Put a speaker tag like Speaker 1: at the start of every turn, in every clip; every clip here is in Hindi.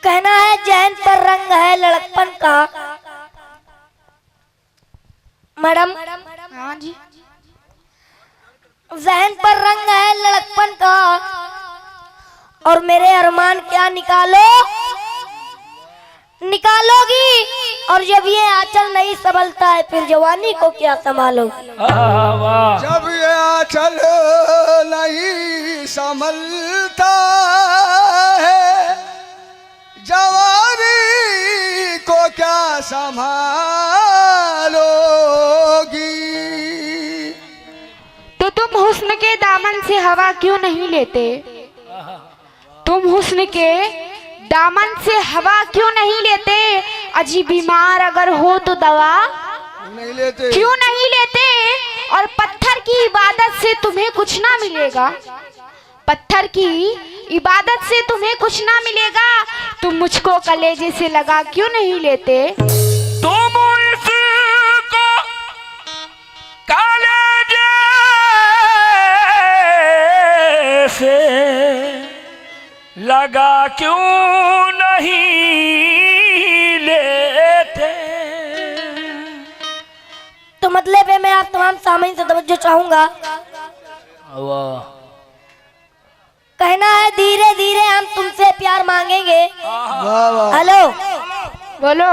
Speaker 1: कहना है जैन पर रंग है लड़कपन का। मैडम
Speaker 2: हाँ जी।
Speaker 1: जहन पर रंग है लड़कपन का और मेरे अरमान क्या निकालोगी, और जब ये आंचल नहीं संभलता है फिर जवानी को क्या संभालोगी।
Speaker 3: जब ये आंचल नहीं संभलता है जवानी को क्या संभालोगी।
Speaker 2: तो तुम हुस्न के दामन से हवा क्यों नहीं लेते? तुम हुस्न के दामन से हवा क्यों नहीं लेते? अजी बीमार अगर हो तो दवा
Speaker 3: नहीं लेते,
Speaker 2: क्यों नहीं लेते? और पत्थर की इबादत से तुम्हें कुछ ना मिलेगा, पत्थर की इबादत से तुम्हें कुछ ना मिलेगा। तुम मुझको कलेजे से लगा क्यों नहीं लेते?
Speaker 4: तुम इसको कलेजे से लगा क्यों नहीं लेते।
Speaker 1: तो मतलब है मैं आप तमाम सामीन से तवज्जो चाहूंगा। कहना है धीरे धीरे हम तुमसे प्यार मांगेंगे। हेलो
Speaker 2: बोलो।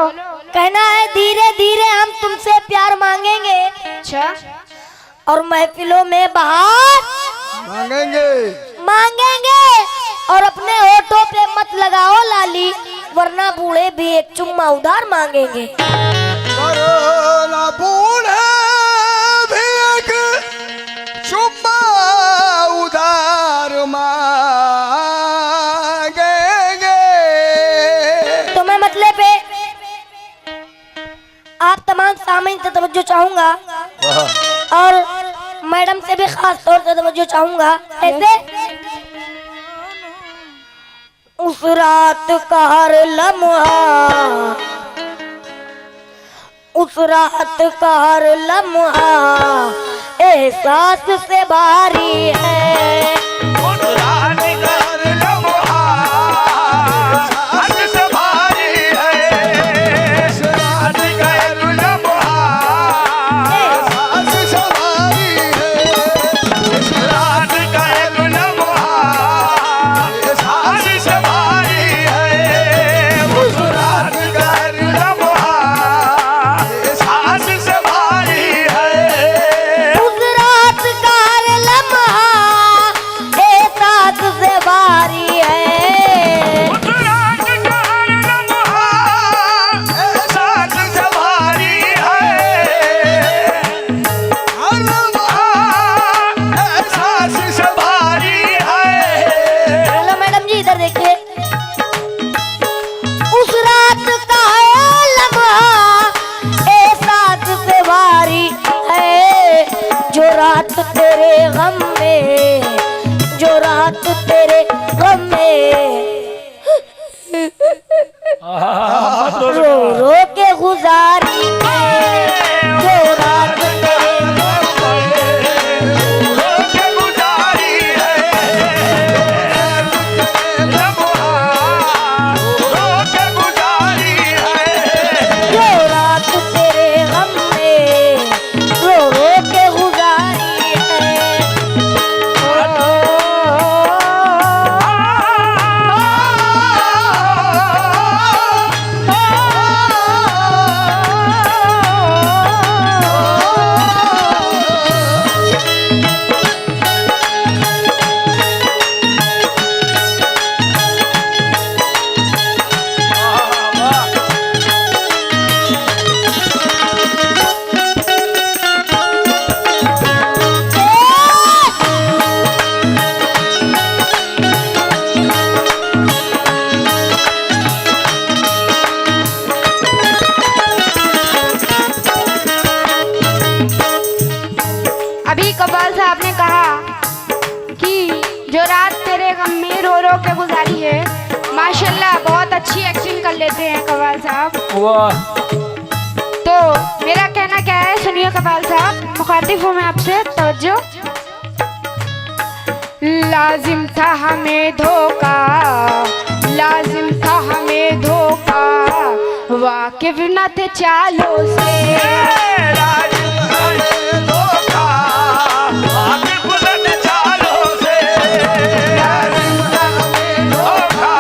Speaker 1: कहना है धीरे धीरे हम तुमसे प्यार मांगेंगे
Speaker 2: अच्छा,
Speaker 1: और महफिलों में बाहर मांगेंगे और अपने होठों पे मत लगाओ लाली, वरना बूढ़े भी एक चुम्मा उधार मांगेंगे।
Speaker 3: वरना बूढ़े भी एक चुम्मा उधार मांगेंगे।
Speaker 1: तो मैं मतलब पे आप तमाम सामीन से तवज्जो चाहूंगा और मैडम से भी खास तौर से तवज्जो चाहूंगा। ऐसे उस रात का हर लम्हा, उस रात का हर लम्हा एहसास से भारी है।
Speaker 4: उस रात का हर लम्हा एहसास से भारी है। उस रात का हर लम्हा
Speaker 3: एहसास से भारी है।
Speaker 4: उस रात का हर लम्हा एहसास से भारी है। उस रात का हर लम्हा एहसास से भारी है।
Speaker 1: उस रात का हर लम्हा एहसास से भारी है।
Speaker 4: उस रात का हर लम्हा एहसास से भारी है।
Speaker 3: हर लम्हा
Speaker 4: एहसास से भारी है।
Speaker 1: हेलो मैडम जी इधर देखिए। उस रात का है लम्हा एहसास से भारी है, जो रात तेरे गम में, जो रात तेरे गम में रो रो के गुजारी है, जो रात तेरे
Speaker 4: रोके गुजारी है। लम्हा रोके गुजारी है।
Speaker 1: जो रात तेरे गम में रो रो के गुजारी है।
Speaker 2: अभी कव्वाल साहब ने कहा कि जो रात तेरे गम में रो रो के गुजारी है। माशाल्लाह बहुत अच्छी एक्टिंग कर लेते हैं कव्वाल साहब। तो मेरा कहना क्या है सुनिए कव्वाल साहब, मुखातिब हूँ मैं आपसे, तवज्जो। लाजिम था हमें धोखा, लाजिम था हमें वाकिफ न थे चालों से।
Speaker 4: धोखा वाकिफ न थे चालों से। धोखा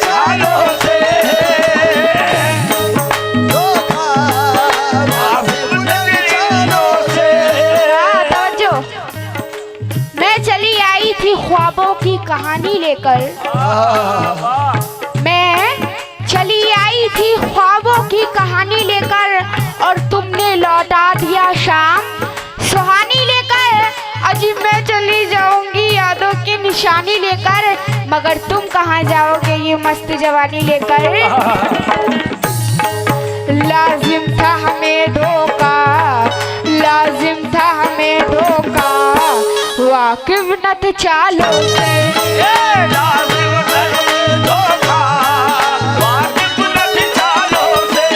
Speaker 4: चालों से।
Speaker 3: धोखा
Speaker 4: वाकिफ न थे चालों से।
Speaker 2: तवज्जो। मैं चली आई थी ख्वाबों की कहानी लेकर। मैं चली आई थी ख्वाबों की कहानी लेकर और तुमने लौटा दिया शाम सुहानी लेकर। अजी मैं चली जाऊंगी यादों की निशानी लेकर, मगर तुम कहाँ जाओगे ये मस्त जवानी लेकर। लाजिम था हमें धोखा, लाजिम था हमें धोखा, वाकिफ न थे चालों से।
Speaker 4: धोखा वाकिफ न थे चालों से।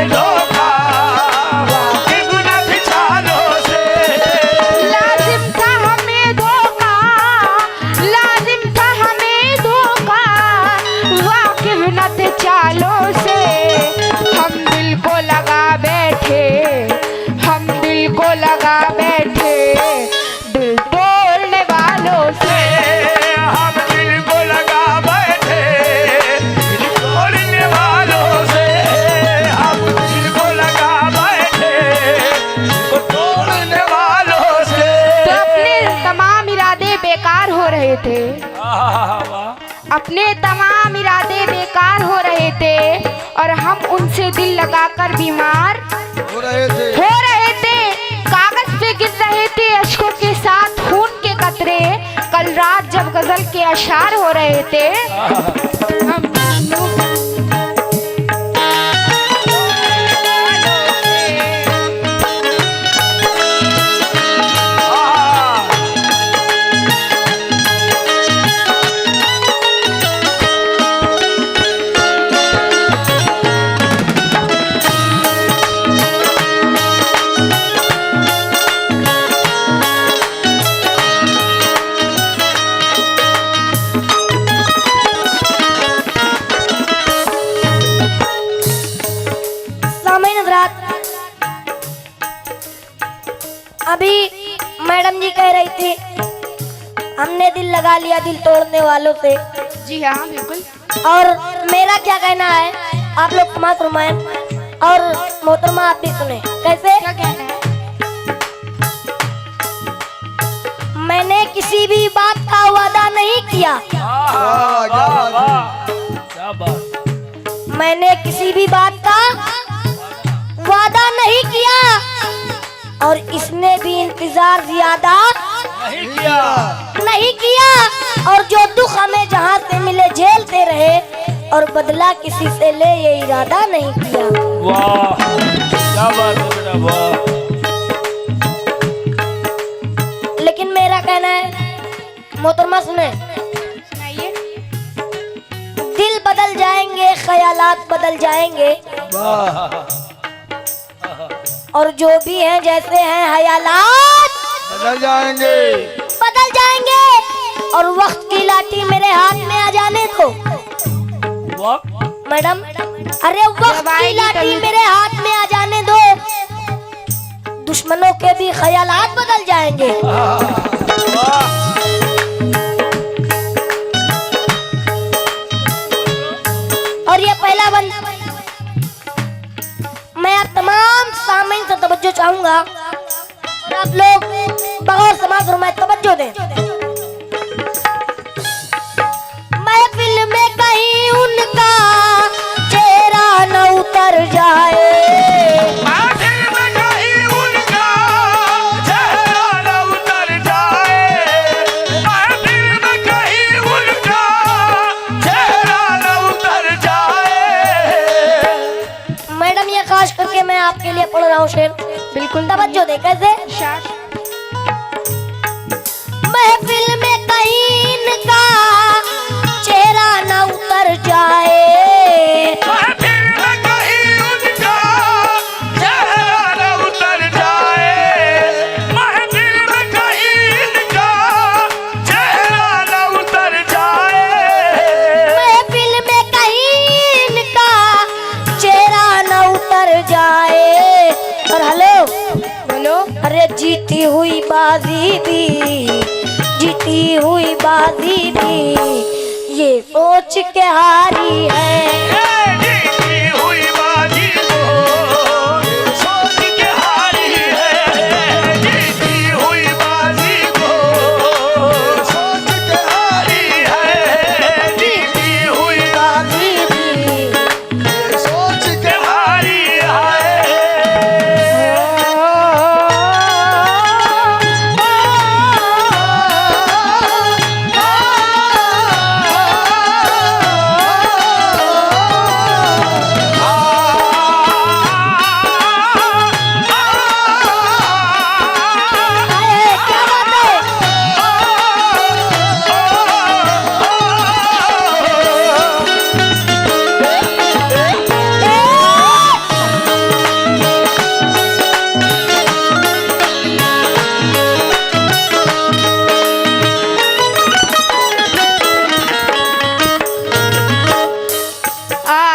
Speaker 4: धोखा वाकिफ न थे चालों से।
Speaker 2: लाजिम था हमें धोखा, लाजिम था हमें धोखा, वाकिफ न थे चालों से। हम दिल को लगा बैठे, हम दिल को लगा बैठे, दिल तोड़ने वालों से।
Speaker 4: हम दिल को लगा बैठे दिल तोड़ने वालों से। हम दिल को लगा बैठे दिल को तोड़ने वालों से।
Speaker 2: तो अपने तमाम इरादे बेकार हो रहे थे, अपने तमाम इरादे बेकार हो रहे थे और हम उनसे दिल लगाकर बीमार
Speaker 3: हो रहे
Speaker 2: थे। कागज पे गिर रहे थे अश्कों के साथ खून के कतरे। कल रात जब गजल के अशार हो रहे थे हम
Speaker 1: सामईन हज़रात, अभी मैडम जी कह रही थी हमने दिल लगा लिया दिल तोड़ने वालों से।
Speaker 2: जी हाँ बिल्कुल।
Speaker 1: और मेरा क्या कहना है आप लोग समाज फरमाएं और मोहतरमा आप भी सुने। कैसे?
Speaker 2: क्या कहना है?
Speaker 1: मैंने किसी भी बात का वादा नहीं किया,
Speaker 4: क्या बात।
Speaker 1: मैंने किसी भी बात का वादा नहीं किया और इसने भी इंतजार ज्यादा
Speaker 4: नहीं किया।
Speaker 1: नहीं किया। और जो दुख हमें जहाँ से मिले झेलते रहे और बदला किसी से ले ये इरादा नहीं किया।
Speaker 4: वाह क्या बात है बेटा, वाह।
Speaker 1: लेकिन मेरा कहना है मोहतरमा सुने,
Speaker 2: सुनाइए।
Speaker 1: दिल बदल जाएंगे ख्यालात बदल जाएंगे और जो भी हैं जैसे हैं हयालात
Speaker 3: बदल जाएंगे।
Speaker 1: बदल जाएंगे। और वक्त की लाठी मेरे हाथ में आ जाने दो मैडम, अरे वक्त की लाठी मेरे हाथ में आ जाने दो, दुश्मनों के भी ख्यालात बदल जाएंगे। और ये पहला बंद मैं आप तमाम सामईन से तवज्जो चाहूंगा और आप लोग बगैर समाज फरमाए तवज्जो दें। महफिल में कहीं उनका चेहरा न उतर जाए,
Speaker 4: महफिल में कहीं उनका चेहरा न उतर जाए। महफिल में कहीं उनका चेहरा न उतर जाए।
Speaker 1: मैडम ये खास करके मैं आपके लिए पढ़ रहा हूँ शेर,
Speaker 2: बिल्कुल
Speaker 1: तवज्जो दे। कैसे?
Speaker 2: शाक।
Speaker 1: महफिल में कहीं इनका चेहरा न उतर जाए,
Speaker 4: महफिल में कहीं उनका चेहरा न उतर जाए। महफिल में कहीं इनका चेहरा न उतर जाए।
Speaker 1: महफिल में बाजी भी, जीती हुई बाजी भी ये सोच के हारी है।
Speaker 4: जीती हुई बाजी को सोच के हारी है, जीती हुई बाजी को
Speaker 3: सोच के
Speaker 4: हारी है, जीती हुई
Speaker 1: बाजी भी
Speaker 3: सोच के
Speaker 4: के हारी है।
Speaker 1: क्या बात है?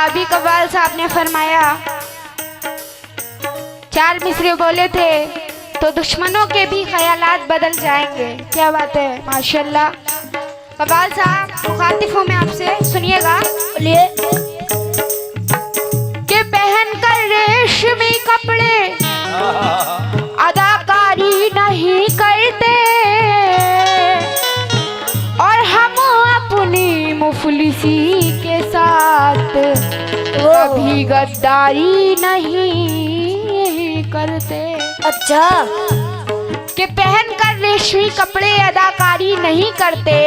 Speaker 2: अभी कव्वाल साहब ने फरमाया, चार मिसरे बोले थे तो दुश्मनों के भी ख्यालात बदल जाएंगे। क्या बात है, माशाल्लाह। कव्वाल साहब मुखातिब हूँ मैं आपसे, सुनिएगा।
Speaker 1: बोलिए।
Speaker 2: कि पहनकर रेशमी कपड़े अदाकारी नहीं करते और हम अपनी मुफलिसी के साथ कभी गद्दारी नहीं करते।
Speaker 1: अच्छा,
Speaker 2: कि पहनकर रेशमी कपड़े अदाकारी नहीं करते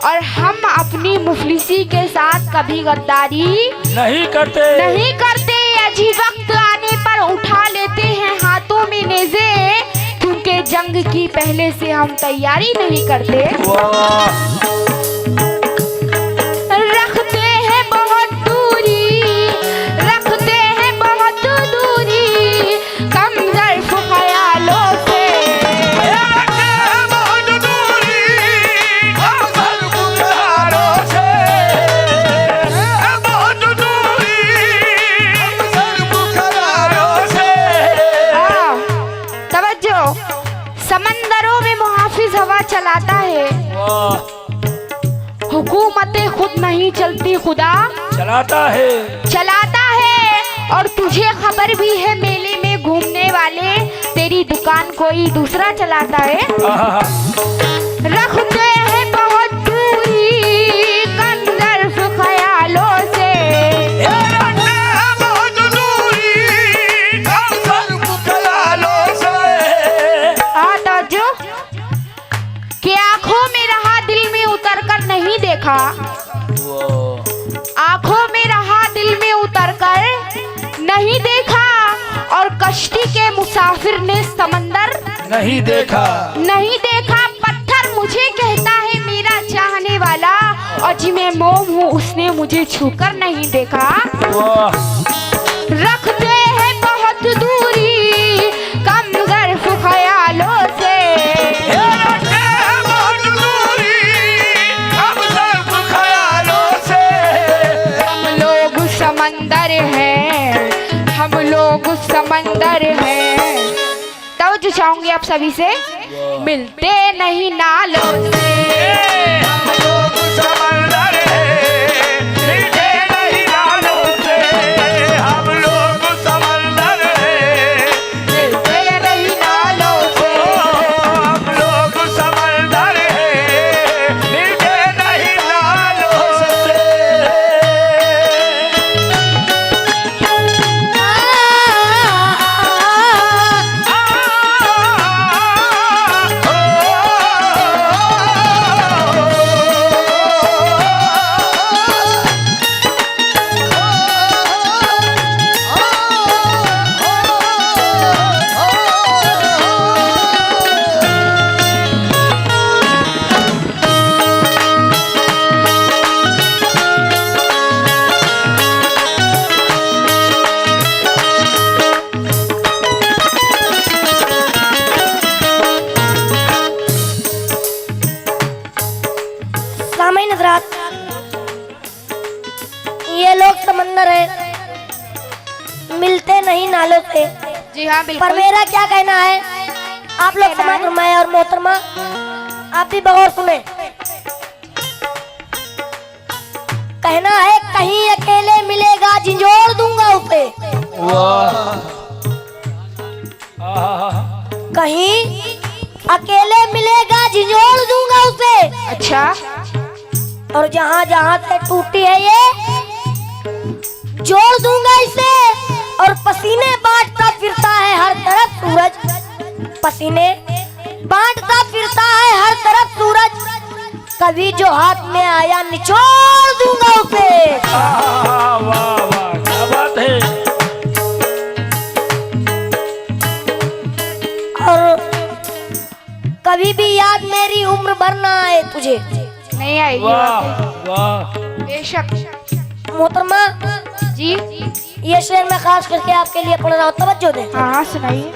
Speaker 2: और हम अपनी मुफलिसी के साथ कभी गद्दारी
Speaker 4: नहीं करते।
Speaker 2: नहीं करते। अजीब वक्त आने पर उठा लेते हैं हाथों में नेज़े, क्योंकि जंग की पहले से हम तैयारी नहीं करते।
Speaker 4: वाह
Speaker 2: रखते हैं बहुत दूरी, रखते हैं बहुत दूरी कम ज़र्फ़ ख्यालों से।
Speaker 4: बहुत दूरी हम सब बुखारों से, बहुत दूरी
Speaker 3: सर बुखारों
Speaker 4: से।
Speaker 2: तवज्जो, समंदरों में मुहाफिज हवा चलाता है,
Speaker 4: वाह
Speaker 2: हुकूमतें खुद नहीं चलती, खुदा
Speaker 4: चलाता है।
Speaker 2: चलाता है। और तुझे खबर भी है मेले में घूमने वाले तेरी दुकान कोई दूसरा चलाता है।
Speaker 4: आहा,
Speaker 2: रखते हैं बहुत दूरी कम ज़र्फ़ ख्यालों से।
Speaker 4: बहुत दूरी हम सब बुखारों से।
Speaker 2: आता जो कि आंखों में रहा दिल में उतर कर नहीं देखा, आंखों में रहा दिल में उतर कर नहीं देखा और कश्ती के मुसाफिर ने समंदर
Speaker 4: नहीं देखा।
Speaker 2: नहीं देखा। पत्थर मुझे कहता है मेरा चाहने वाला, और जिन्हें मोम हूँ उसने मुझे छूकर नहीं देखा।
Speaker 4: वाह
Speaker 2: रखते हैं बहुत दूरी कम ज़र्फ़ ख्यालों से।
Speaker 4: बहुत दूरी हम सब ख्यालों से।
Speaker 2: हम लोग समंदर हैं, हम लोग समंदर हैं। तवज्जो चाहूंगी आप सभी से, मिलते नहीं नालों से।
Speaker 4: हम लोग समंदर हैं, मिलते नहीं नालों से। हम लोग समंदर हैं,
Speaker 2: मिलते नहीं नालों से।
Speaker 4: हम लोग समंदर हैं, मिलते नहीं नालों से।
Speaker 1: सामईन हज़रात, ये लोग समंदर है, मिलते नहीं नालों से।
Speaker 2: जी हाँ
Speaker 1: पर
Speaker 2: बिल्कुल।
Speaker 1: मेरा क्या कहना है आप लोग समाज फरमाए और मोहतरमा आप भी बगौर सुने। कहना है कहीं अकेले मिलेगा झिंझोड़ दूंगा उसे, कहीं अकेले मिलेगा झिंझोड़ दूंगा उसे।
Speaker 2: अच्छा,
Speaker 1: और जहाँ जहाँ से टूटी है ये जोड़ दूंगा इसे। और पसीने बांटता फिरता है हर तरफ सूरज, पसीने बांटता फिरता है हर तरफ सूरज। कभी जो हाथ में आया निचोड़ दूंगा उसे।
Speaker 4: वाह वाह क्या बात है।
Speaker 1: और कभी भी याद मेरी उम्र भर ना आए तुझे।
Speaker 2: नहीं आएगी
Speaker 4: वाह
Speaker 2: बात।
Speaker 4: वाह
Speaker 2: बेशक
Speaker 1: मोहतरमा
Speaker 2: जी।
Speaker 1: ये शेर मैं खास करके आपके लिए पढ़ रहा हूँ, तवज्जो दे।
Speaker 2: हाँ सुनाइए।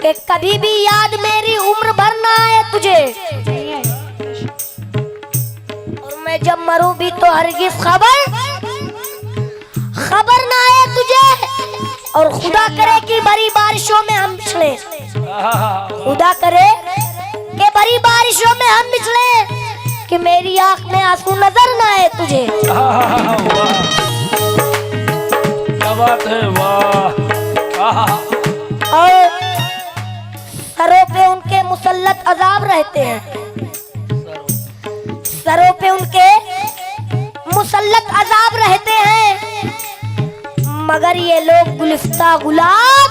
Speaker 1: कि कभी भी याद मेरी उम्र भर ना आए तुझे,
Speaker 2: नहीं आएगी।
Speaker 1: और मैं जब मरूं भी तो हरगिज खबर ना आए तुझे। और खुदा करे कि बड़ी बारिशों में हम बिछड़े, खुदा करे कि बड़ी बारिशों में हम बिछड़े, कि मेरी आंख में आंसू नजर ना आए तुझे।
Speaker 4: वाह क्या बात है। वाह
Speaker 1: और सरों पे उनके मुसल्लत अजाब रहते हैं, सरों पे उनके मुसल्लत अजाब रहते हैं, मगर ये लोग गुलिफ्ता गुलाब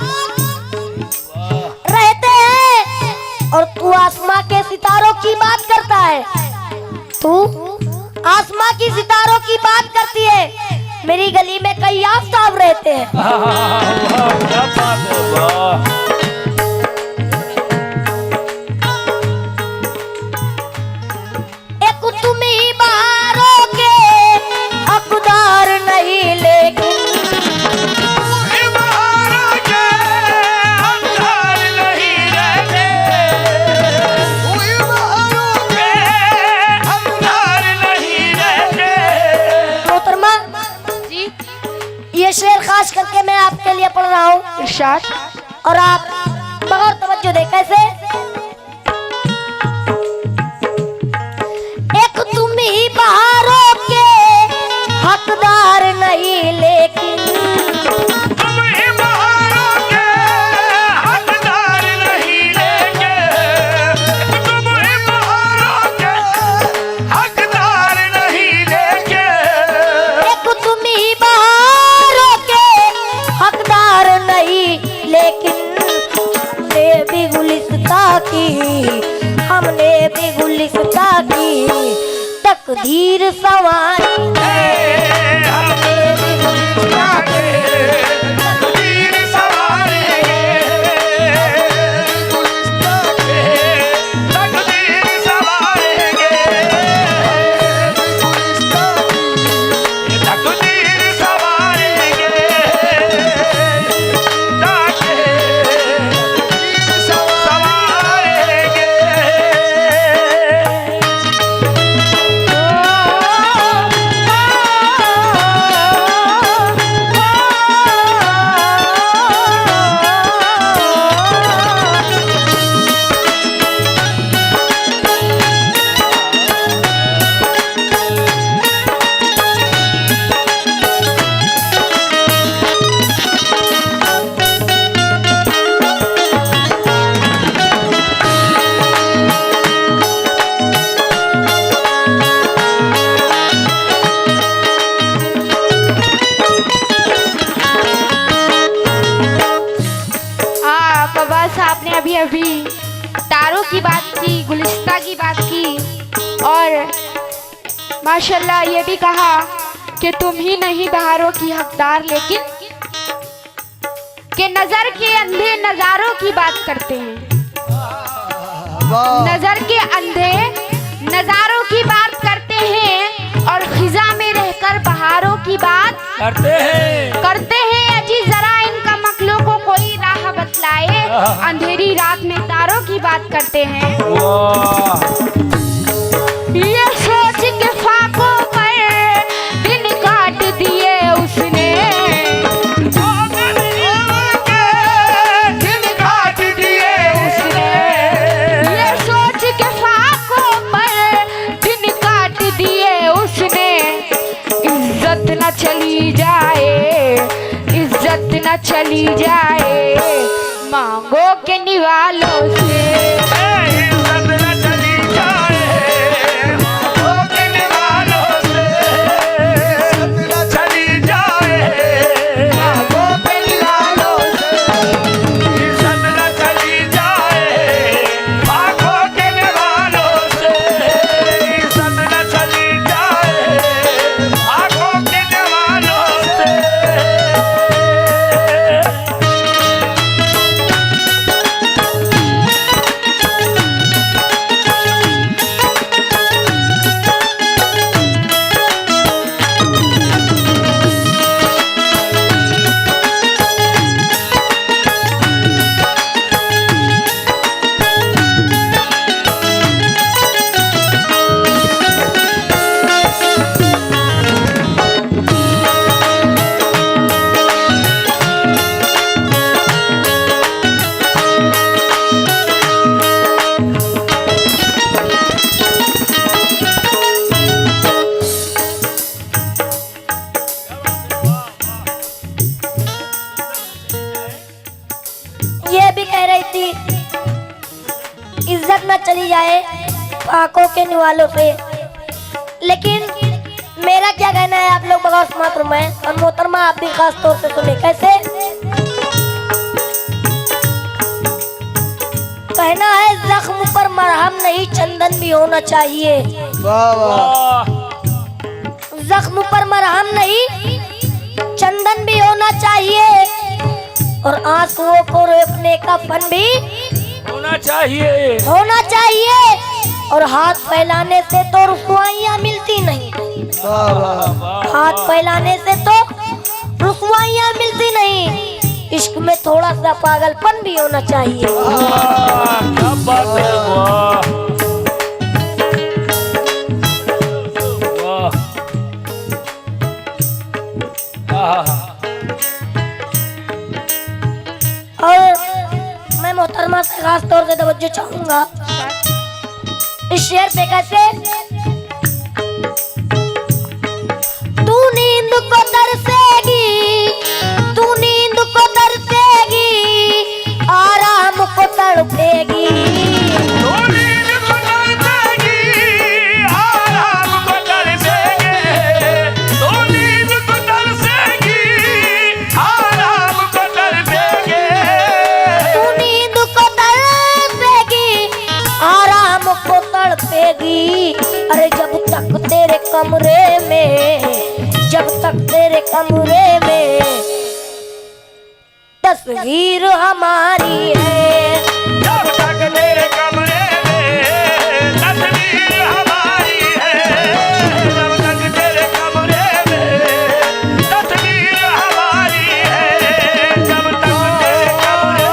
Speaker 1: रहते हैं। और तू आसमां के सितारों की बात करता है, तू आसमां की सितारों की बात करती है। मेरी गली में कई आफताब रहते हैं।
Speaker 4: वाह क्या बात है। वाह
Speaker 1: एक तुम ही बहारों के हकदार नहीं, लेकिन मोहतरमा
Speaker 2: जी
Speaker 1: ये शेर खास करके मैं आपके लिए पढ़ रहा हूँ,
Speaker 2: इरशाद।
Speaker 1: और आप बगैर तवज्जो दे। कैसे? एक तुम ही बहारों के हकदार नहीं, लेकिन एक तुम ही बहारों के हकदार नहीं, लेकिन हमने भी गुलिस्ता की, हमने भी गुलिस्ता की तकदीर सवारी है। हमने भी गुलिस्ता की
Speaker 2: आपने अभी अभी तारों की बात की, गुलिस्ता की बात की, और माशाल्लाह ये भी कहा कि तुम ही नहीं बहारों की हकदार, लेकिन कि नजर के अंधे नजारों की बात करते हैं। नजर के अंधे नजारों की बात करते हैं और खिजा में रहकर बहारों की बात
Speaker 4: करते हैं।
Speaker 2: अजी जरा इनका मखलूक को कोई राह बतलाए, अंधेरी रात में तारों की बात करते हैं।
Speaker 4: वाह
Speaker 2: ये सोच के फाकों पर दिन काट दिए उसने,
Speaker 4: दिन काट
Speaker 2: चली जाए मांगो के निवालों से।
Speaker 4: इज्जत न चली जाए मांगों के निवालों से, चली जाए
Speaker 2: मांगो के निवालों से।
Speaker 4: इज्जत न चली जाए मांगों के निवालों से, इज्जत न चली जाए मांगों के निवालों से।
Speaker 1: ये भी कह रही थी इज्जत न चली जाए आंखों के निवालों से, लेकिन मेरा क्या कहना है आप लोग बगौर मात्र में और मोहतरमा आप भी खास तौर से सुने। कैसे कहना है, जख्म पर मरहम नहीं चंदन भी होना चाहिए।
Speaker 3: वाह वाह
Speaker 1: जख्म पर मरहम नहीं चंदन भी होना चाहिए, और आंसुओं को रोकने का फन भी
Speaker 4: होना चाहिए, और हाथ
Speaker 1: फैलाने से तो रुसवाइयाँ मिलती नहीं।
Speaker 3: वाह वाह
Speaker 1: हाथ फैलाने से तो रुसवाइयाँ मिलती नहीं। इश्क में थोड़ा सा पागलपन भी होना चाहिए।
Speaker 4: क्या बात है, वाह वाह।
Speaker 1: और मैं मोहतरमा से खास तौर से तवज्जो चाहूंगा इस शेर पे। कैसे तू नींद को तरसेगी, तू नींद को तरसेगी, आराम को तड़पेगी। अरे जब तक तेरे कमरे में, जब तक तेरे कमरे में तस्वीर हमारी है,
Speaker 4: जब तक तेरे कमरे में तस्वीर हमारी है, जब तक तेरे कमरे में तस्वीर हमारी है, जब तक तेरे कमरे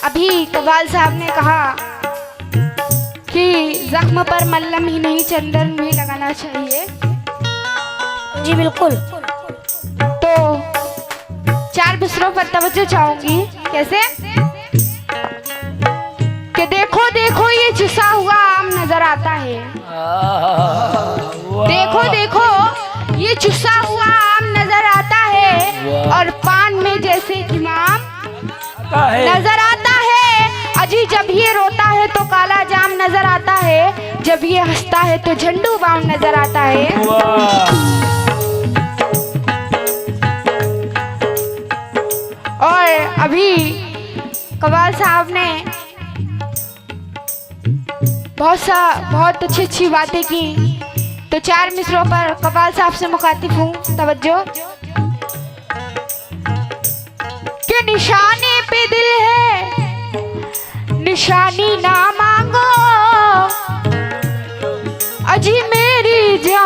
Speaker 2: अभी कबाल साहब ने कहा कि जख्म पर मल्लम ही नहीं चंदन भी लगाना चाहिए।
Speaker 1: जी बिल्कुल।
Speaker 2: तो चार बिस्तरों पर तवज्जो चाहूंगी। कैसे कि देखो देखो ये चुसा हुआ आम नजर आता है, देखो देखो ये चुसा हुआ आम नजर आता है, और पान में जैसे इमाम नजर आता है। अजी जब ये रोता है तो काला जाम नजर आता है, जब ये हंसता है तो झंडू बाम नजर आता है। और अभी कबाल साहब ने बहुत अच्छी बातें की। तो चार मिसरों पर कबाल साहब से मुखातिब हूँ, तवज्जो। के निशाने पे दिल है, निशानी ना मांगो,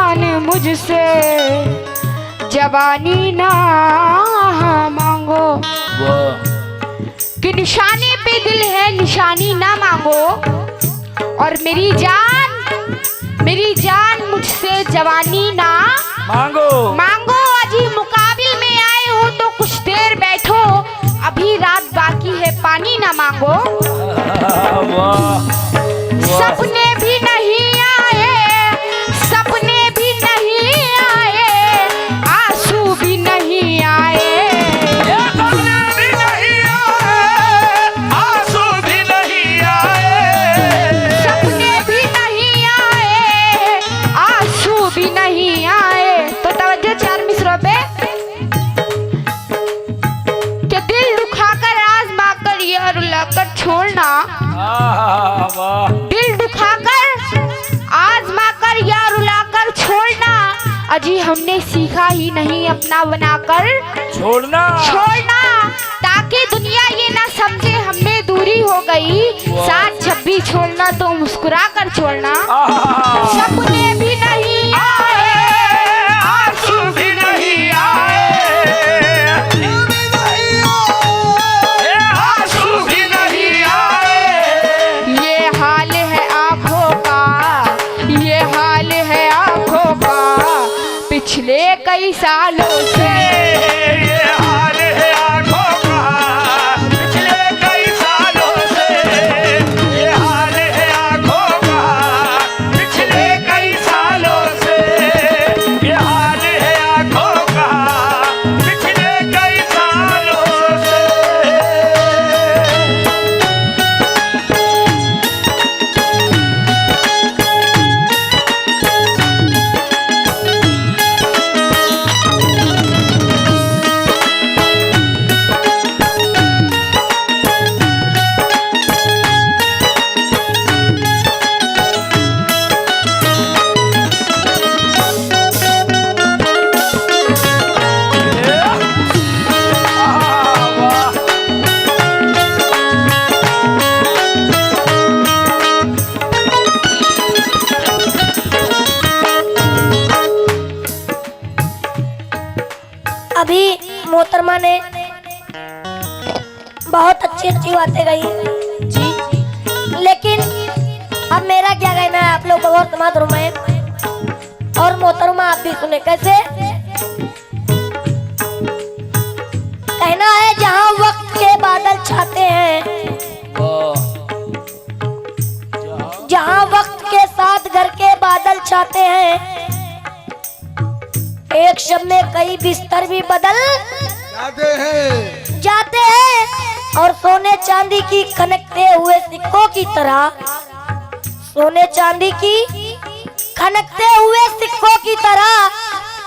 Speaker 2: जान मुझसे जवानी ना मांगो। कि निशाने पे दिल है निशानी ना मांगो, और मेरी जान मुझसे जवानी ना
Speaker 4: मांगो।
Speaker 2: मांगो। अजी मुकाबिल में आए हो तो कुछ देर बैठो, अभी रात बाकी है पानी ना मांगो। सपने भी नहीं आए, सपने भी नहीं आए, आंसू भी नहीं आए।
Speaker 4: सपने भी नहीं आए, आंसू भी नहीं आए।
Speaker 2: सपने भी नहीं आए, आंसू भी नहीं आए। तो तवज्जो चार मिसरों पे। कि दिल दुखाकर आज़माकर या रुलाकर छोड़ना, दिल दुखाकर आज़माकर या रुलाकर छोड़ना, अजी हमने सीखा ही नहीं अपना बनाकर
Speaker 4: छोड़ना।
Speaker 2: ताकि दुनिया ये ना समझे हमने दूरी हो गई। साथ जब भी छोड़ना तो मुस्कुरा कर छोड़ना। सपने भी नहीं आए, आंसू भी नहीं आए,
Speaker 4: आंसू भी नहीं आए।
Speaker 2: ये हाल है आँखों का, ये हाल है आँखों का पिछले कई सालों से।
Speaker 4: ये हाल है आँखों का पिछले कई सालों से। ये हाल है आँखों का पिछले कई सालों से। ये हाल है आँखों का पिछले कई सालों से।
Speaker 1: अभी मोहतरमा ने बहुत अच्छी अच्छी बातें कही जी, लेकिन अब मेरा क्या कहना है, आप लोग बहुत समात रुमाए और मोहतरमा आप भी सुने। कैसे कहना है, जहाँ वक्त के बादल छाते हैं, जहाँ वक्त के साथ घर के बादल छाते हैं, एक शब में कई बिस्तर भी बदल जाते हैं। और सोने चांदी की खनकते हुए सिक्कों की तरह, सोने चांदी की खनकते हुए सिक्कों की तरह,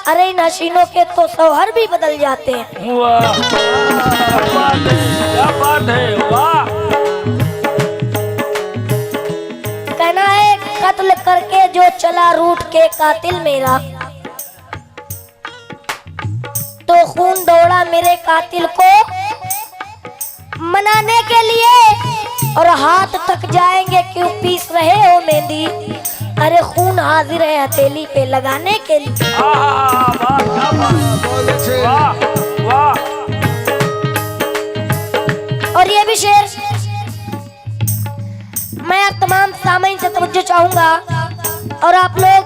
Speaker 1: अरे इन हसीनों के तो सौहर भी बदल जाते हैं।
Speaker 4: वाह, क्या बात है, वाह।
Speaker 1: कहना है, कत्ल करके जो चला रूठ के कातिल मेरा, तो खून दौड़ा मेरे कातिल को मनाने के लिए, और हाथ तक जाएंगे क्यों पीस रहे हो मेहंदी, अरे खून हाजिर है हथेली पे लगाने के लिए।
Speaker 4: वाह, वाह।
Speaker 1: और ये भी शेर मैं आप तमाम सामईन से तवज्जो चाहूंगा, और आप लोग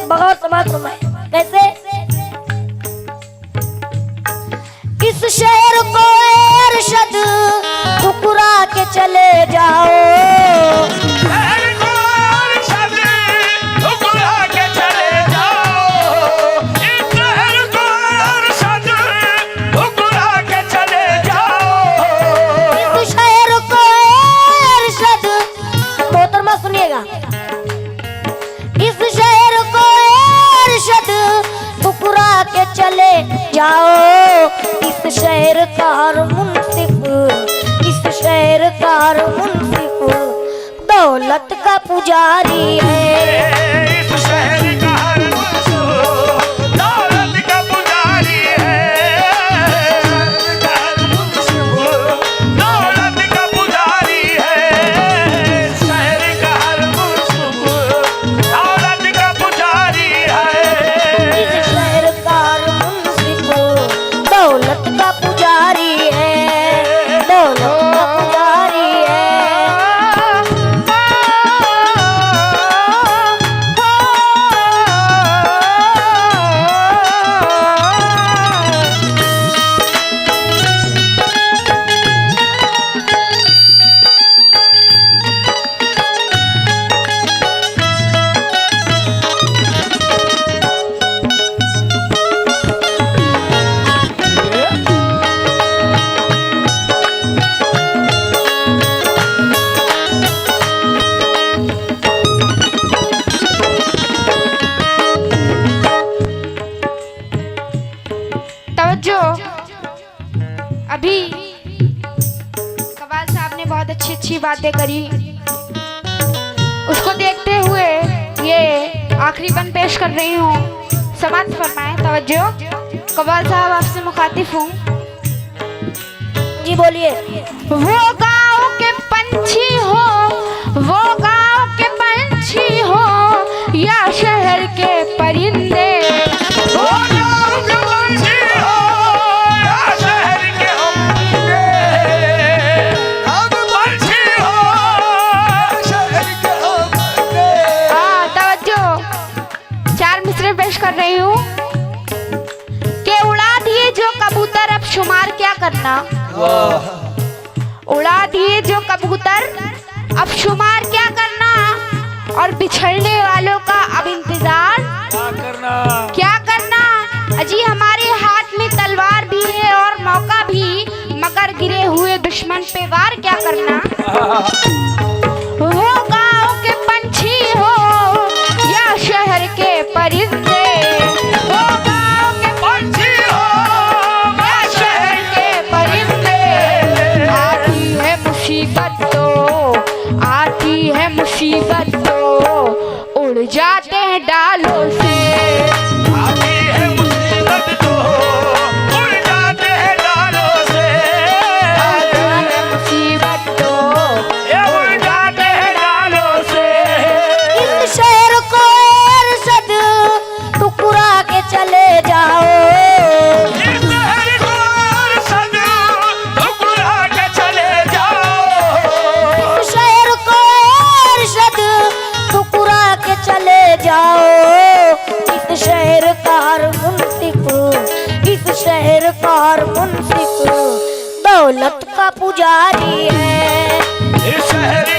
Speaker 1: बगौर समात फरमाएं। कैसे इस शहर को अरशद ठुकरा के चले जाओ,
Speaker 4: शहर को अरशद ठुकरा के चले जाओ। इस शहर को अरशद ठुकरा के चले जाओ।
Speaker 1: इस शहर को अरशद, मोहतरमा सुनिएगा, इस शहर को अरशद ठुकरा के चले जाओ। इस शहर का हर मुंसिफ, इस शहर का हर मुंसिफ दौलत का पुजारी है।
Speaker 4: इस शहर का हर मुंसिफ दौलत का पुजारी है। दौलत का पुजारी है। शहर का हर मुंसिफ दौलत का पुजारी है।
Speaker 2: तवज्जो। अभी कवाल साहब ने बहुत अच्छी अच्छी बातें करी, उसको देखते हुए ये आखिरी बंद पेश कर रही हूँ। समाप्त फरमाएं। तवज्जो। कवाल साहब आपसे मुखातिब हूँ।
Speaker 1: जी बोलिए।
Speaker 2: वो गाँव के पंछी हो, वो गाँव के पंछी हो, या शहर के परिंदे,
Speaker 4: वो गाँव के पंछी हो या शहर के परिंदे, पंछी हो शहर के परिंदे।
Speaker 2: तवज्जो। 4 मिसरे पेश कर रही हूँ कि उड़ा दिए जो कबूतर अब शुमार क्या करना, उड़ा दिए जो कबूतर अब शुमार क्या करना, और बिछड़ने वालों का अब इंतजार क्या करना। अजी हमारे हाथ में तलवार भी है और मौका भी, मगर गिरे हुए दुश्मन पे वार क्या करना। वो गाँव के पंछी हो या शहर के परिंदे, वो गाँव के पंछी हो या शहर के परिंदे, आती है मुसीबत तो, आती है मुसीबत तो उड़ जाते हैं डालों से,
Speaker 4: आती है मुसीबत तो उड़ जाते हैं डालों से,
Speaker 2: आती है मुसीबत तो
Speaker 4: ये उड़ जाते हैं डालों से।
Speaker 1: इस शहर को अरशद टुकरा के चले जाओ,
Speaker 4: इस शहर को अरशद टुकरा के चले जाओ,
Speaker 1: इस शहर को अरशद टुकरा के चले जाओ। इस शहर का हर मुंसिफ, इस शहर का हर मुंसिफ दौलत का पुजारी है।
Speaker 4: इस शहर